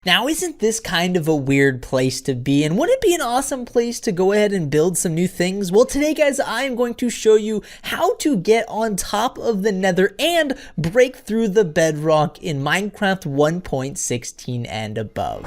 Now, isn't this kind of a weird place to be, and wouldn't it be an awesome place to go ahead and build some new things? Well, today, guys, I am going to show you how to get on top of the Nether and break through the bedrock in Minecraft 1.16 and above.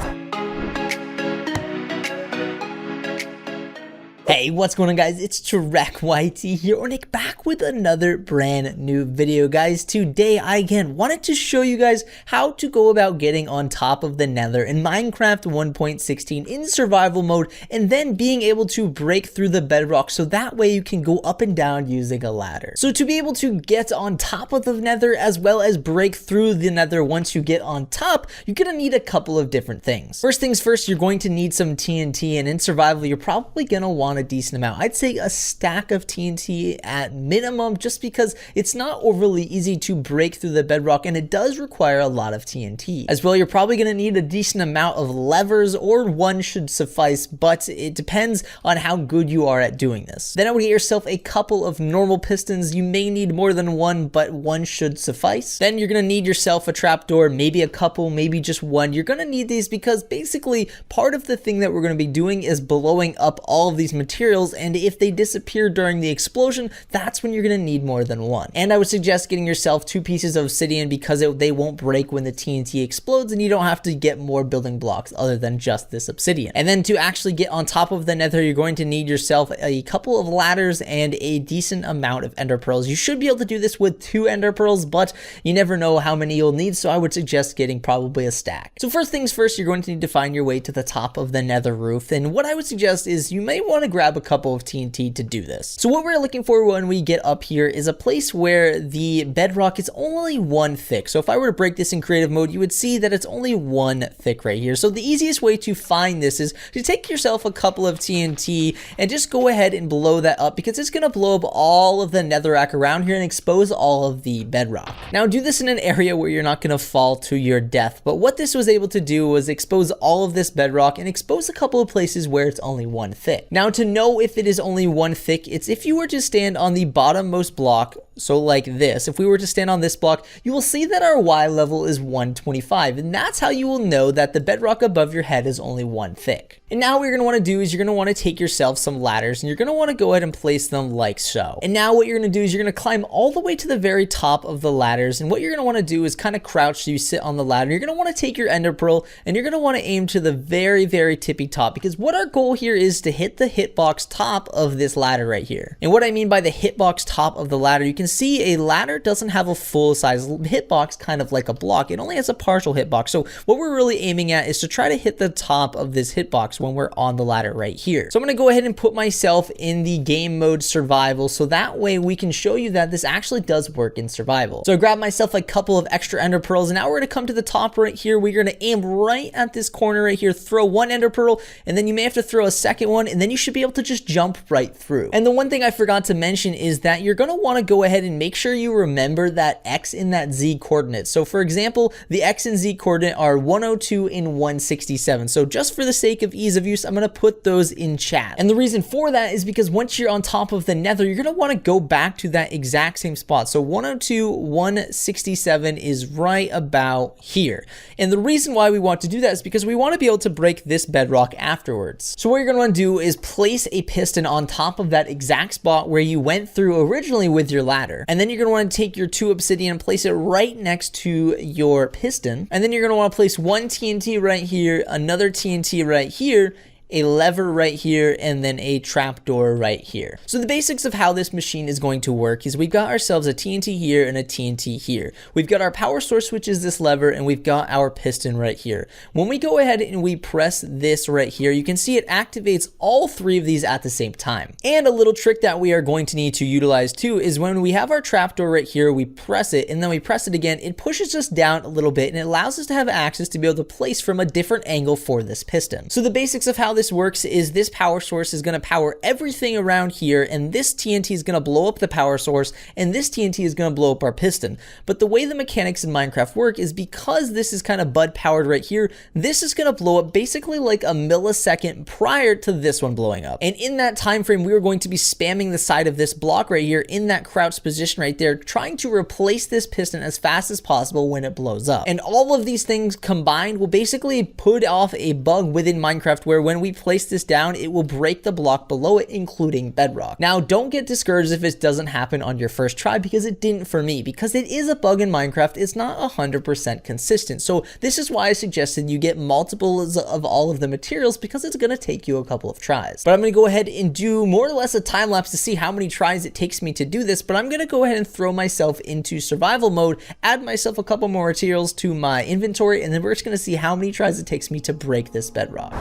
Hey, what's going on, guys? It's TrackYT here, or Nick, back with another brand new video, guys. Today, I again wanted to show you guys how to go about getting on top of the Nether in Minecraft 1.16 in survival mode, and then being able to break through the bedrock so that way you can go up and down using a ladder. So to be able to get on top of the Nether as well as break through the Nether once you get on top, you're gonna need a couple of different things. First things first, you're going to need some TNT, and in survival, you're probably gonna want a decent amount. I'd say a stack of TNT at minimum, just because it's not overly easy to break through the bedrock and it does require a lot of TNT. As well, you're probably going to need a decent amount of levers, or one should suffice, but it depends on how good you are at doing this. Then I would get yourself a couple of normal pistons. You may need more than one, but one should suffice. Then you're going to need yourself a trapdoor, maybe a couple, maybe just one. You're going to need these because basically part of the thing that we're going to be doing is blowing up all of these materials, and if they disappear during the explosion, that's when you're going to need more than one. And I would suggest getting yourself 2 pieces of obsidian because they won't break when the TNT explodes, and you don't have to get more building blocks other than just this obsidian. And then to actually get on top of the Nether, you're going to need yourself a couple of ladders and a decent amount of ender pearls. You should be able to do this with 2 ender pearls, but you never know how many you'll need, so I would suggest getting probably a stack. So first things first, you're going to need to find your way to the top of the Nether roof, and what I would suggest is you may want to grab a couple of TNT to do this. So what we're looking for when we get up here is a place where the bedrock is only 1 thick. So if I were to break this in creative mode, you would see that it's only 1 thick right here. So the easiest way to find this is to take yourself a couple of TNT and just go ahead and blow that up, because it's going to blow up all of the netherrack around here and expose all of the bedrock. Now do this in an area where you're not going to fall to your death, but what this was able to do was expose all of this bedrock and expose a couple of places where it's only 1 thick. Now to know if it is only 1 thick, it's if you were to stand on the bottommost block, so like this, if we were to stand on this block, you will see that our Y level is 125, and that's how you will know that the bedrock above your head is only 1 thick. And now what you're going to want to do is you're going to want to take yourself some ladders, and you're going to want to go ahead and place them like so. And now what you're going to do is you're going to climb all the way to the very top of the ladders, and what you're going to want to do is kind of crouch so you sit on the ladder. You're going to want to take your ender pearl, and you're going to want to aim to the very, very tippy top, because what our goal here is to hit the hitbox top of this ladder right here. And what I mean by the hitbox top of the ladder, you can see a ladder doesn't have a full size hitbox, kind of like a block. It only has a partial hitbox. So what we're really aiming at is to try to hit the top of this hitbox when we're on the ladder right here. So I'm going to go ahead and put myself in the game mode survival, so that way we can show you that this actually does work in survival. So I grabbed myself a couple of extra ender pearls, and now we're going to come to the top right here. We're going to aim right at this corner right here, throw 1 ender pearl, and then you may have to throw a second one, and then you should be able to just jump right through. And the one thing I forgot to mention is that you're going to want to go ahead and make sure you remember that X and that Z coordinate. So for example, the X and Z coordinate are 102 and 167. So just for the sake of ease of use, I'm going to put those in chat. And the reason for that is because once you're on top of the Nether, you're going to want to go back to that exact same spot. So 102, 167 is right about here. And the reason why we want to do that is because we want to be able to break this bedrock afterwards. So what you're going to want to do is place a piston on top of that exact spot where you went through originally with your ladder. And then you're going to want to take your 2 obsidian and place it right next to your piston. And then you're going to want to place 1 TNT right here, another TNT right here, a lever right here, and then a trapdoor right here. So the basics of how this machine is going to work is we've got ourselves a TNT here and a TNT here. We've got our power source, which is this lever, and we've got our piston right here. When we go ahead and we press this right here, you can see it activates all 3 of these at the same time. And a little trick that we are going to need to utilize too is when we have our trapdoor right here, we press it, and then we press it again, it pushes us down a little bit, and it allows us to have access to be able to place from a different angle for this piston. So the basics of how this this works is this power source is going to power everything around here, and this TNT is going to blow up the power source, and this TNT is going to blow up our piston. But the way the mechanics in Minecraft work is because this is kind of bud powered right here, this is going to blow up basically like a millisecond prior to this one blowing up. And in that time frame, we are going to be spamming the side of this block right here in that crouched position right there, trying to replace this piston as fast as possible when it blows up. And all of these things combined will basically put off a bug within Minecraft where when we place this down, it will break the block below it, including Bedrock. Now, don't get discouraged if it doesn't happen on your first try, because it didn't for me, because it is a bug in Minecraft. It's not 100% consistent. So this is why I suggested you get multiples of all of the materials, because it's going to take you a couple of tries. But I'm going to go ahead and do more or less a time lapse to see how many tries it takes me to do this. But I'm going to go ahead and throw myself into survival mode, add myself a couple more materials to my inventory, and then we're just going to see how many tries it takes me to break this bedrock.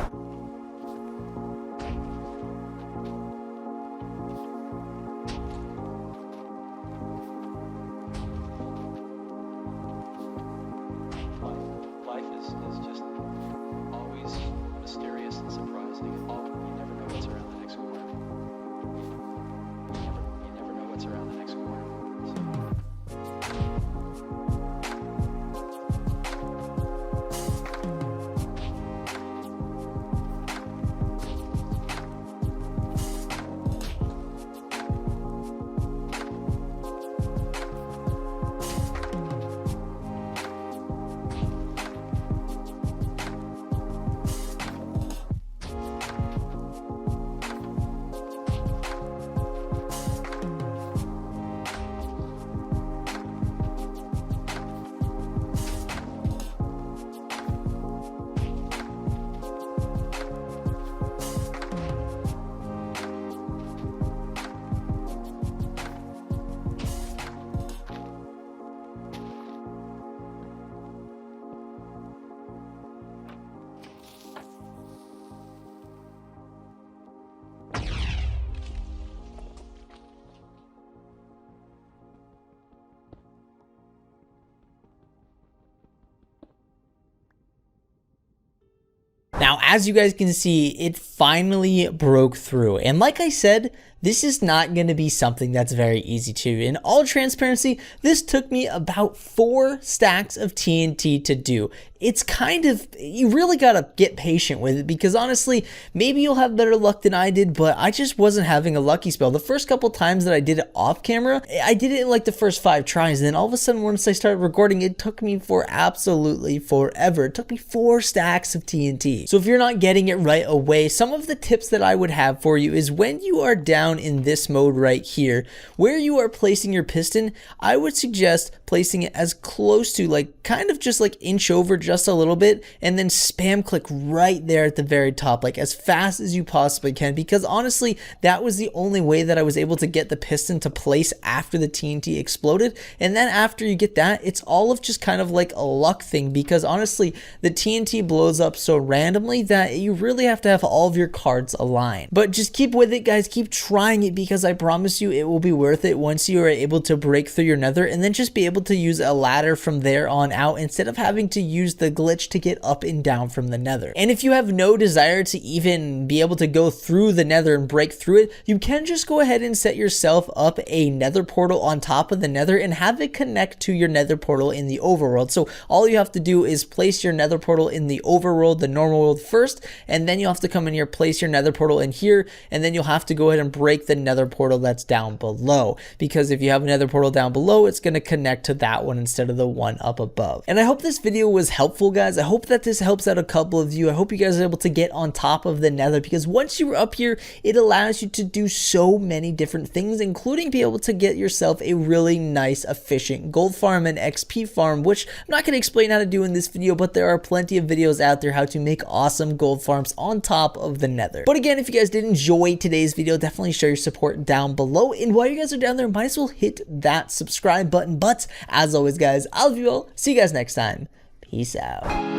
Life is just always mysterious and surprising. You never know what's around the next corner. You never know what's around the next corner. Now, as you guys can see, it finally broke through. And like I said, this is not going to be something that's very easy to. In all transparency, this took me about 4 stacks of TNT to do. It's kind of, you really got to get patient with it, because honestly, maybe you'll have better luck than I did, but I just wasn't having a lucky spell. The first couple times that I did it off camera, I did it in like the first 5 tries, and then all of a sudden once I started recording, it took me for absolutely forever. It took me 4 stacks of TNT. So if you're not getting it right away, some of the tips that I would have for you is when you are down in this mode right here, where you are placing your piston, I would suggest placing it as close to like kind of just like inch over just a little bit, and then spam click right there at the very top, like as fast as you possibly can, because honestly, that was the only way that I was able to get the piston to place after the TNT exploded. And then after you get that, it's all of just kind of like a luck thing, because honestly, the TNT blows up so randomly that you really have to have all of your cards aligned. But just keep with it, guys. Keep trying it, because I promise you it will be worth it once you are able to break through your nether, and then just be able to use a ladder from there on out instead of having to use the glitch to get up and down from the nether. And if you have no desire to even be able to go through the nether and break through it, you can just go ahead and set yourself up a nether portal on top of the nether and have it connect to your nether portal in the overworld. So all you have to do is place your nether portal in the overworld, the normal world first, and then you'll have to come in here, place your nether portal in here, and then you'll have to go ahead and break the nether portal that's down below, because if you have a nether portal down below, it's going to connect to that one instead of the one up above. And I hope this video was helpful, guys. I hope that this helps out a couple of you. I hope you guys are able to get on top of the nether, because once you're up here, it allows you to do so many different things, including be able to get yourself a really nice, efficient gold farm and XP farm, which I'm not going to explain how to do in this video, but there are plenty of videos out there how to make awesome gold farms on top of the nether. But again, if you guys did enjoy today's video, definitely show your support down below. And while you guys are down there, might as well hit that subscribe button. But as always, guys, I'll love you all. See you guys next time. Peace out.